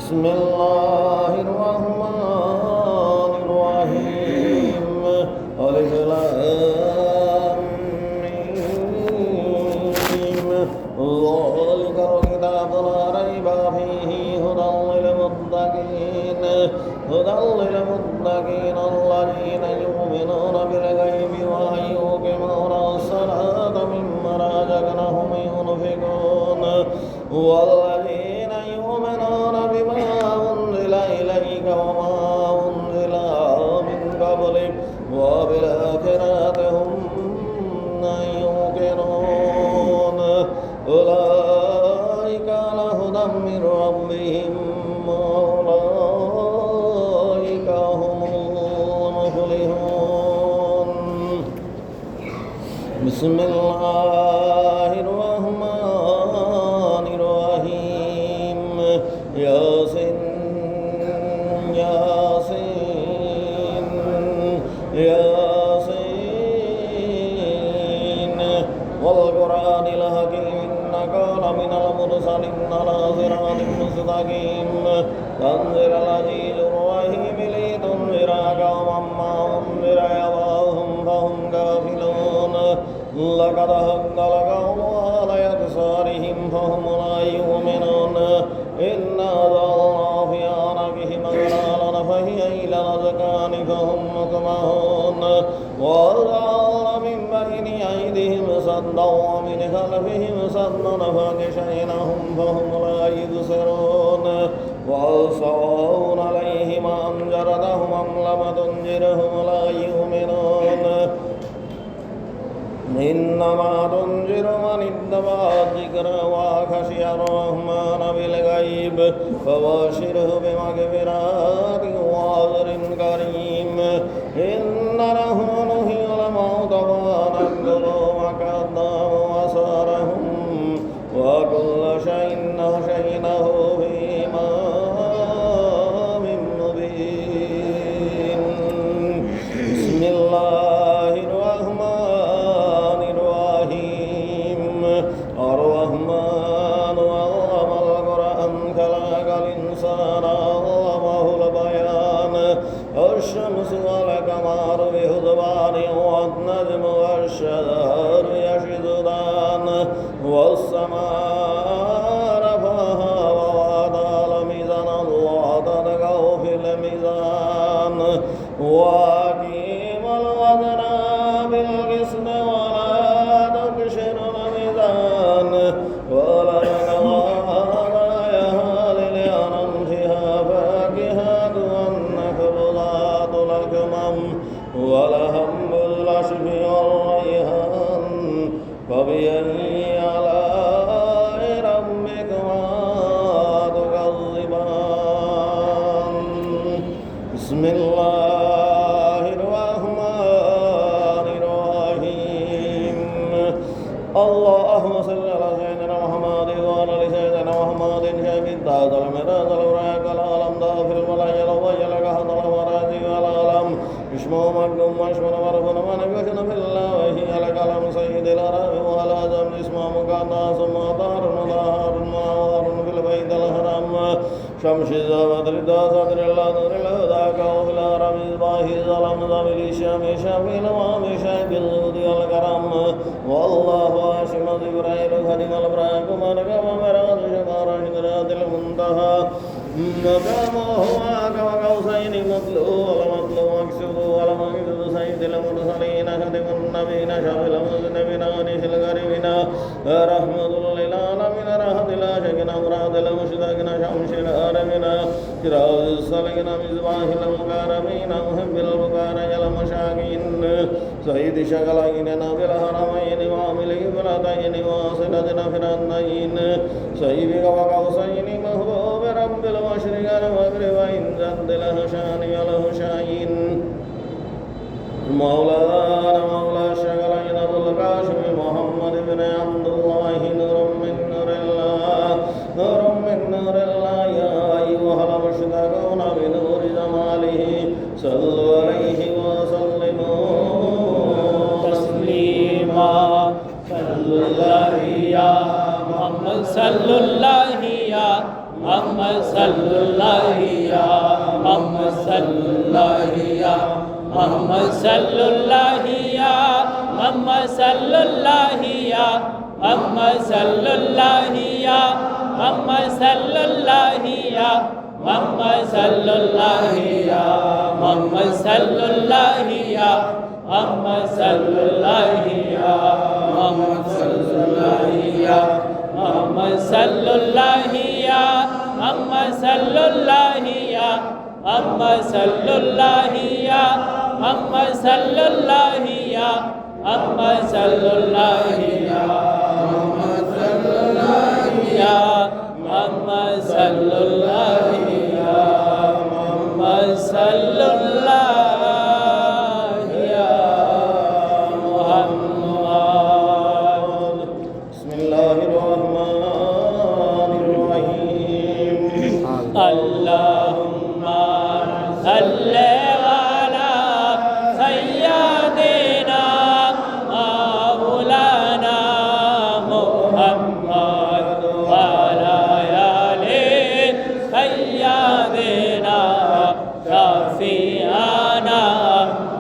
بسم الله الرحمن الرحيم ألف لام ميم ذلك الكتاب لا ريب فيه هدى للمتقين الذين يؤمنون بالغيب ويقيمون الصلاة مما رزقناهم ينفقون والذين يؤمنون بما أنزل إليك وما أنزل من قبلك وبالآخرة هم يوقنون أولئك على هدى من ربهم وأولئك هم المفلحون بسم الله الرحمن الرحيم ياسين ياسين ياسين والقرآن الحكيم إنك لمن المرسلين على صراط مستقيم تنزيل العزيز الرحيم لتنذر قوما ما أنذر آباؤهم فهم غافلون لقد حق القول على أبصارهم فهم لا يؤمنون إنا جعلنا في أعناقهم أغلالا فهي إلى الأذقان فهم مقمحون وجعلنا من بين أيديهم سدا ومن خلفهم سدا فغشيناهم فهم لا يبصرون وسواء عليهم أنذرتهم أم لم تنذرهم لا يؤمنون إنما تنذر من اتبع الذكر وخشي الرحمن بالغيب فبشره بمغفرة وأجر كريم إن له نحيي الموتى ونكتب ما قدموا وآثارهم وكل شيء أحصيناه في إمام مبين بسم الله الرحمن الرحيم الرحمن علم القرآن خلق الإنسان علمه البيان الشمس والقمر بحسبان والنجم والشجر يسجدان والسماء رفعها ووضع الميزان الله تطغوا في الميزان وأقيموا الوزن بالقسط ولا تخسروا الميزان والأرض وضعها للأنام فيها فاكهة والنخل ذات الأكمام والحب العشب والريحان فبأي آلاء ربكما تكذبان بسم الله الرحمن الرحيم اللهم صل على سيدنا محمد وعلى آل سيدنا محمد شيخ التاج الميراث الأوراق العالم في الملايين وجلك حضر المرازي والعالم اسمه مكتوم واسمه مرفوع ونبينا في الله وهي لك الحمد سيد العرب وعلى زمن اسمه مقدس مطهر مطهر منور في البيت الحرام شمس بدر صدر الله نور الهدى كوف العرب مصباح ظلم ذوي الشام شافي الامام شيخ الهدى والكرم والله هاشم جبرائيل خديم الابراهيم مرقم مراد شمار حضرات المنتهى مقامه كقوسين مطلوب والمطلوب مكسوب والمكسوب سيد المرسلين خاتم النبيين شافي المذنبين انيس الغريبين رحمة للعالمين راحة العاشقين مراد المشتاقين شمس العالمين سراج الصالحين مصباح المكرمين محب البكار المشاكين سيد شغلين نبي الحرمين وعامل القبلتين واصلتنا فرنين سيد وقوسين محبوب رب المشرق والمغرب وإن زد له شان له شاين مولانا مولى الشغلين أبو القاسم محمد بن عبد الله نور من نور الله نور من نور الله يا أيها المشتاقون بنور جماله صلوا عليه وسلموا تسليما صلوا الله يا محمد صلوا الله या मोहम्मद सल्लल्लाहु या मोहम्मद सल्लल्लाहु या मोहम्मद सल्लल्लाहु या मोहम्मद सल्लल्लाहु या मोहम्मद सल्लल्लाहु या मोहम्मद सल्लल्लाहु या मोहम्मद सल्लल्लाहु या मोहम्मद सल्लल्लाहु या मोहम्मद सल्लल्लाहु या मोहम्मद सल्लल्लाहु या मोहम्मद सल्लल्लाहु या मोहम्मद सल्लल्लाहु या मोहम्मद सल्लल्लाहु या मोहम्मद सल्लल्लाहु या मोहम्मद सल्लल्लाहु या मोहम्मद सल्लल्लाहु या मोहम्मद सल्लल्लाहु या मोहम्मद सल्लल्लाहु या मोहम्मद बिस्मिल्लाहिर रहमानिर रहीम अल्लाहुम्मा सल्ली अला सय्यदिना मौलाना मुहम्मद व अला आलि सय्यदिना शफीअना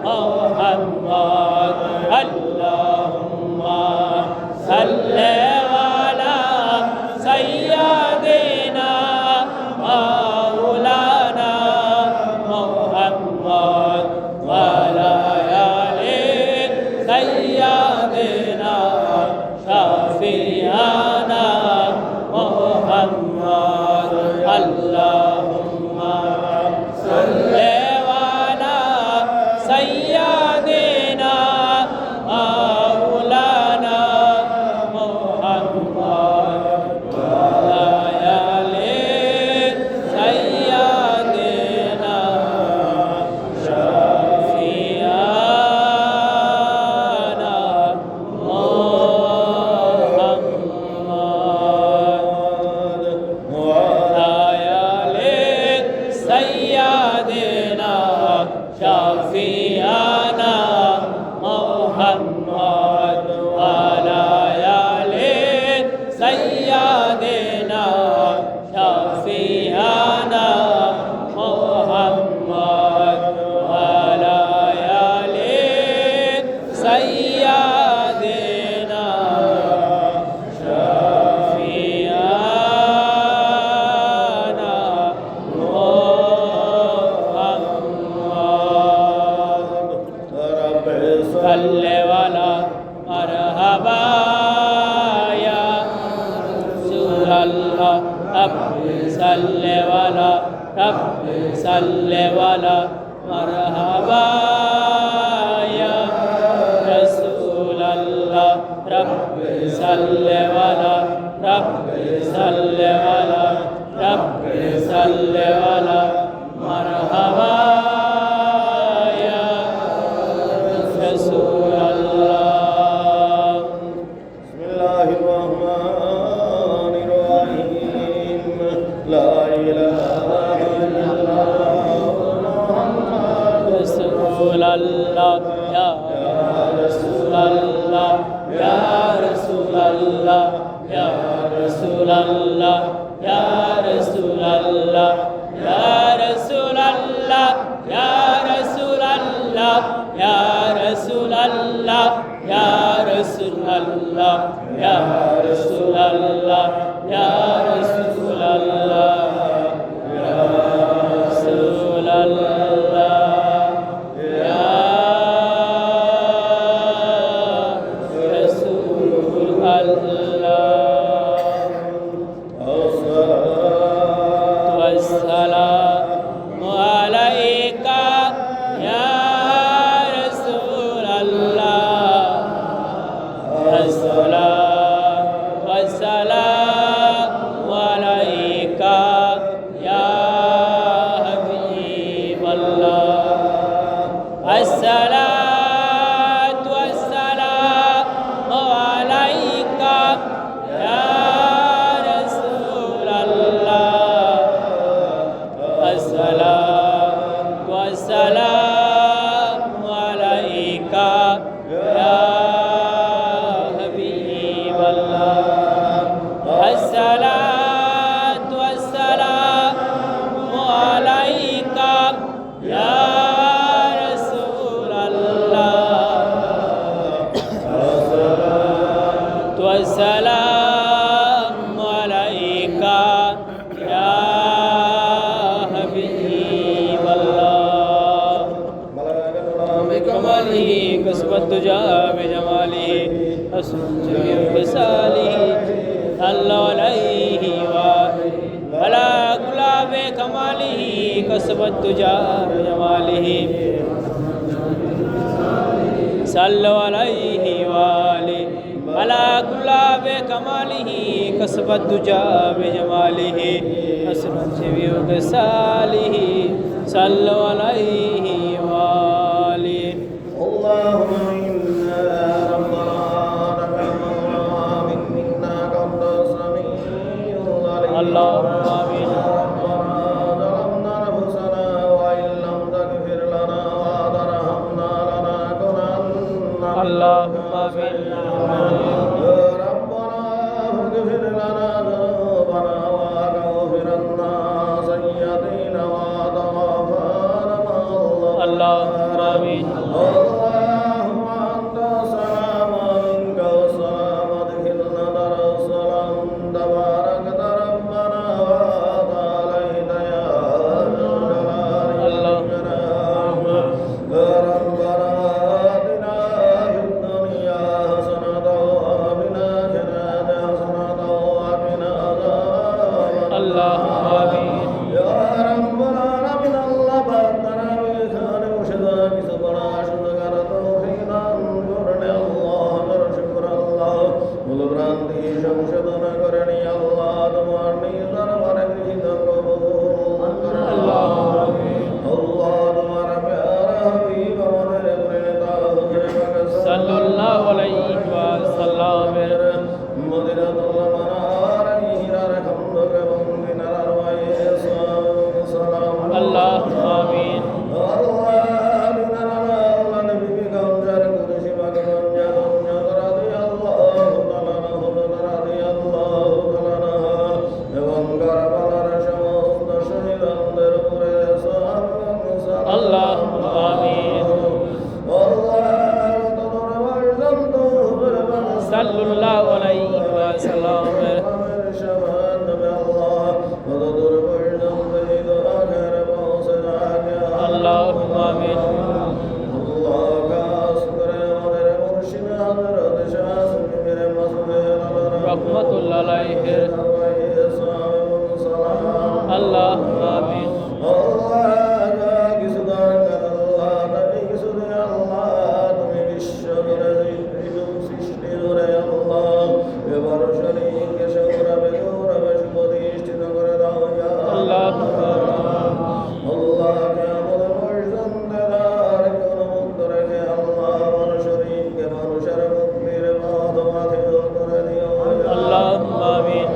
मुहम्मद अल्लाहुम्मा सल्ली अला सय्यदिना मौलाना मुहम्मद व अला आलि सय्यदिना शफीअना मुहम्मद अल्लाहुम्मा सल्ली अला सय्यदिना मौलाना मुहम्मद व अला आलि सय्यदिना शफीअना मुहम्मद व अला आलि सय्यदिना शफीअना मुहम्मद व अला आलि सय्यदिना शफीअना सल्ले वाला मरहबा या रसूल अल्लाह रब्बी सल्ले वाला रब्बी सल्ले वाला मरहबा या रसूल अल्लाह रब्बी सल्ले वाला रब्बी सल्ले वाला रब्बी सल्ले वाला मरहबा या रसूल अल्लाह बिस्मिल्लाहिर रहमानिर रहीम ला इलाहा इल्लल्लाह मुहम्मद रसूल अल्लाह या रसूल अल्लाह या रसूल अल्लाह या रसूल अल्लाह या रसूल अल्लाह या रसूल अल्लाह या रसूल अल्लाह या रसूल अल्लाह या रसूल अल्लाह या रसूल अल्लाह या रसूल अल्लाह या रसूल अल्लाह या रसूल अल्लाह वस्सलामु अलैका या रसूल अल्लाह अस्सलामु حسن جميع خصاله صلى عليه وعلى غلاب كماله كسب الدجى بجماله صلى عليه وآله على غلاب كماله كسب الدجى بجماله حسن جميع خصاله صلى عليه وآله اللهم إنا ربنا لك المولى منا قد سميع العليم اللهم آمين ربنا ظلمنا أنفسنا وإن لم تغفر لنا وترحمنا لنكونن اللهم آمين ربنا اغفر لنا ذنوبنا وكفر عنا سيئاتنا وتوفنا مع اللهم آمين اللهم أنت السلام ومنك السلام ادخلنا دار السلام تباركت ربنا وتعاليت يا ذا الجلال والإكرام ربنا آتنا في الدنيا حسنة وفي الآخرة حسنة وقنا عذاب اللهم آمين يا رب العالمين الله بارك بخير وشداك صبرا شكر توفيقا نورنا الله شكر الله ملبرانتي شمشدنا كرني الله تمارني دربار گرهيت قبول اللهم آمين الله تمہارا پیارا حبیب ہمارے پرنتا صلى الله عليه وسلم مدینہ اللہ منار رحمتك ومن الارواح سلام اللهم آمين الله بنا على نبيك وجار قدس مكان جل رضي الله تعالى رضي الله تعالى এবং কারবালার সমস্ত শহীদদের উপরে সালাম اللهم آمين صلى الله عليه وسلم اللهم آمين رحمة الله عليه اللهم آمين اللهم اللهم آمين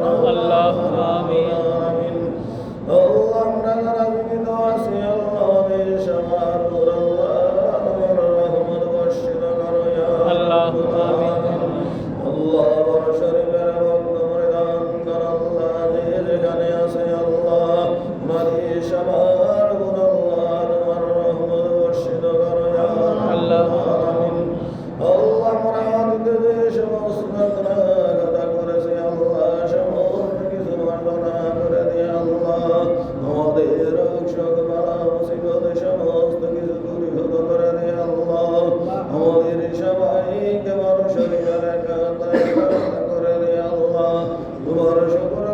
اللهم اللهم آمين اللهم آمين اللهم آمين اللهم آمين সবাইকে বড় শরীরের করে দিয়ে আল্লাহ তোমার শুকর